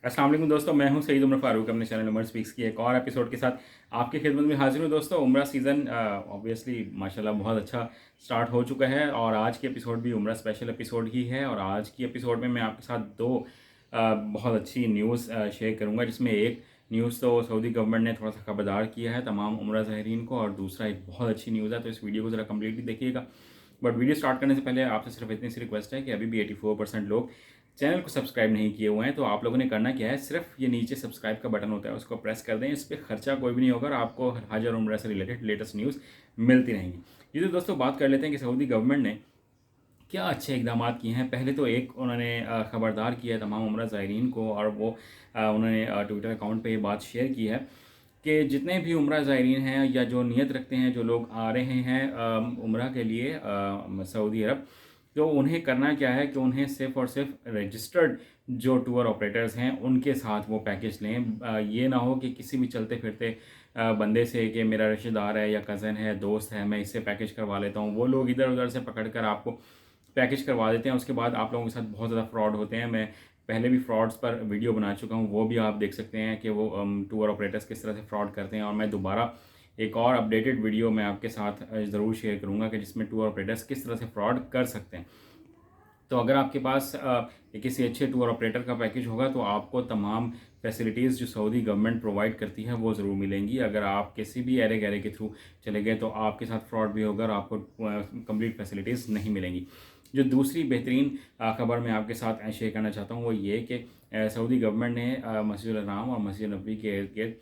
अस्सलाम वालेकुम दोस्तों, मैं हूं सईद उमर फारूक अपने चैनल उमर स्पीक्स की एक और एपिसोड के साथ आपकी खिदमत में हाजिर हूं। दोस्तों, उम्रा सीज़न ऑब्वियसली माशाल्लाह बहुत अच्छा स्टार्ट हो चुका है और आज की एपिसोड भी उम्रा स्पेशल एपिसोड ही है। और आज की एपिसोड में मैं आपके साथ दो बहुत अच्छी न्यूज़ शेयर करूंगा, जिसमें एक न्यूज़ तो सऊदी गवर्नमेंट ने थोड़ा सा खबरदार किया है तमाम उम्रा ज़ाहिरीन को, और दूसरा एक बहुत अच्छी न्यूज़ है। तो इस वीडियो को ज़रा कम्प्लीटली देखिएगा। बट वीडियो स्टार्ट करने से पहले आपसे सिर्फ इतनी सी रिक्वेस्ट है कि अभी भी 84% लोग चैनल को सब्सक्राइब नहीं किए हुए हैं। तो आप लोगों ने करना क्या है, सिर्फ ये नीचे सब्सक्राइब का बटन होता है, उसको प्रेस कर दें। इस पर खर्चा कोई भी नहीं होगा और आपको हज और उम्रा से रिलेटेड लेटेस्ट न्यूज़ मिलती रहेंगी। ये तो दोस्तों बात कर लेते हैं कि सऊदी गवर्नमेंट ने क्या अच्छे इकदाम किए हैं। पहले तो एक उन्होंने खबरदार किया है तमाम उम्रा ज़ायरीन को, और वो उन्होंने ट्विटर अकाउंट पे ये बात शेयर की है कि जितने भी उम्रा ज़ायरीन हैं या जो नीयत रखते हैं, जो लोग आ रहे हैं उम्रा के लिए सऊदी अरब, तो उन्हें करना क्या है कि उन्हें सिर्फ़ और सिर्फ रजिस्टर्ड जो टूर ऑपरेटर्स हैं उनके साथ वो पैकेज लें। ये ना हो कि किसी भी चलते फिरते बंदे से कि मेरा रिश्तेदार है या कज़न है, दोस्त है, मैं इससे पैकेज करवा लेता हूँ। वो लोग इधर उधर से पकड़ कर आपको पैकेज करवा देते हैं। उसके बाद आप लोगों के साथ बहुत ज़्यादा फ्रॉड होते हैं। मैं पहले भी फ्रॉड्स पर वीडियो बना चुका हूँ, वो भी आप देख सकते हैं कि वो टूर ऑपरेटर्स किस तरह से फ्रॉड करते हैं। और मैं दोबारा एक और अपडेटेड वीडियो मैं आपके साथ ज़रूर शेयर करूँगा कि जिसमें टूर ऑपरेटर्स किस तरह से फ्रॉड कर सकते हैं। तो अगर आपके पास किसी अच्छे टूर ऑपरेटर का पैकेज होगा तो आपको तमाम फैसिलिटीज़ जो सऊदी गवर्नमेंट प्रोवाइड करती है वो ज़रूर मिलेंगी। अगर आप किसी भी एरे गैरे के थ्रू चले गए तो आपके साथ फ्रॉड भी होगा और आपको कंप्लीट फैसिलिटीज़ नहीं मिलेंगी। जो दूसरी बेहतरीन खबर मैं आपके साथ शेयर करना चाहता हूँ वो ये कि सऊदी गवर्नमेंट ने मस्जिद अल हराम और मस्जिद नबवी के इर्द गिर्द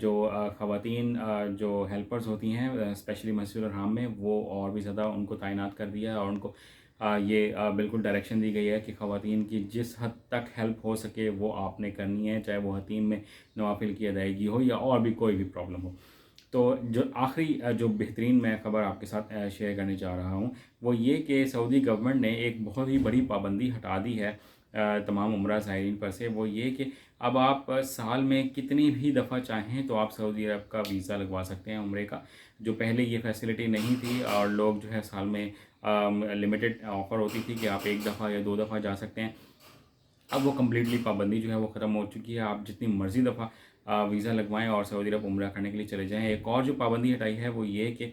जो ख़वातीन जो हेल्पर्स होती हैं स्पेशली मस्जिद अल हराम में, वो और भी ज़्यादा उनको तैनात कर दिया है। और उनको ये बिल्कुल डायरेक्शन दी गई है कि ख़वातीन की जिस हद तक हेल्प हो सके वो आपने करनी है, चाहे वो हतीम में नवाफिल की अदायगी हो या और भी कोई भी प्रॉब्लम हो। तो जो आखिरी जो बेहतरीन मैं ख़बर आपके साथ शेयर करने जा रहा हूँ वो ये कि सऊदी गवर्नमेंट ने एक बहुत ही बड़ी पाबंदी हटा दी है तमाम उम्रा ज़ायरीन पर से। वो ये कि अब आप साल में कितनी भी दफ़ा चाहें तो आप सऊदी अरब का वीज़ा लगवा सकते हैं उम्रे का। जो पहले ये फैसिलिटी नहीं थी और लोग जो है साल में लिमिटेड ऑफ़र होती थी कि आप एक दफ़ा या दो दफ़ा जा सकते हैं। अब वो कम्प्लीटली पाबंदी जो है वो ख़त्म हो चुकी है। आप जितनी मर्ज़ी दफ़ा वीज़ा लगवाएं और सऊदी अरब उम्रा करने के लिए चले जाएं। एक और जो पाबंदी हटाई है वो ये कि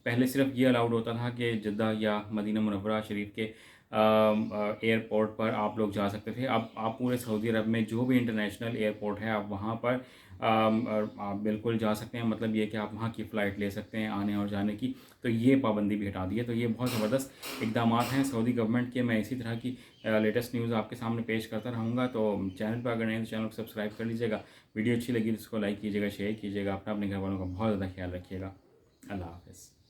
पहले सिर्फ ये अलाउड होता था कि जद्दा या मदीना मुनव्वरा शरीफ के एयरपोर्ट पर आप लोग जा सकते थे। अब आप पूरे सऊदी अरब में जो भी इंटरनेशनल एयरपोर्ट है आप वहाँ पर आप बिल्कुल जा सकते हैं। मतलब ये कि आप वहाँ की फ़्लाइट ले सकते हैं आने और जाने की। तो ये पाबंदी भी हटा दी है। तो ये बहुत ज़बरदस्त इकदाम हैं सऊदी गवर्नमेंट के। मैं इसी तरह की लेटेस्ट न्यूज़ आपके सामने पेश करता रहूँगा। तो चैनल पर अगर नहीं तो चैनल को सब्सक्राइब कर लीजिएगा। वीडियो अच्छी लगी तो उसको लाइक कीजिएगा, शेयर कीजिएगा। अपने घर वालों का बहुत ज़्यादा ख्याल रखिएगा। अल्लाह हाफ़िज़।